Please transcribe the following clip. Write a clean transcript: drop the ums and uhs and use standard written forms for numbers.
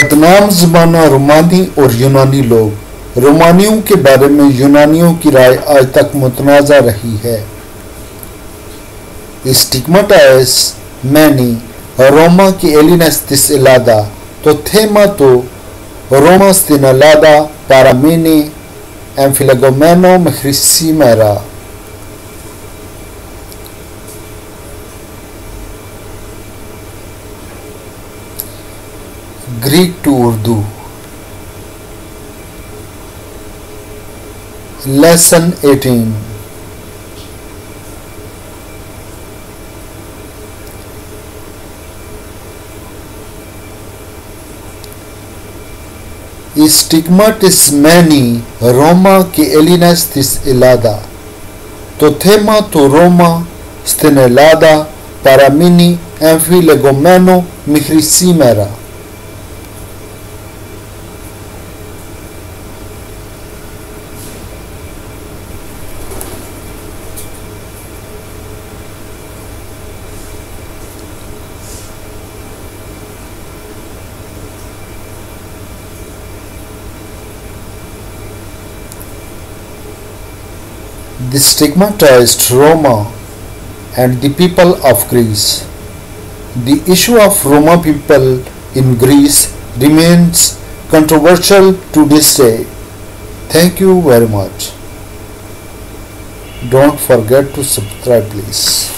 बदनाम ज़माना रोमानी और यूनानी लोग। रोमानियों के बारे में यूनानियों की राय आज तक मुतनाज़ा रही है। Stigmatizes many Roma che Hellenistis elada, to thema to Roma stinalada paramene amphilagomeno mechrisimera. Greek to Urdu. Lesson 18. Stigmatis mani Roma che Hellenistis elada, to thema to Roma stinelada paramini amphilagomeno mechrisimera. They stigmatized Roma and the people of Greece. The issue of Roma people in Greece remains controversial to this day. Thank you very much. Don't forget to subscribe, please.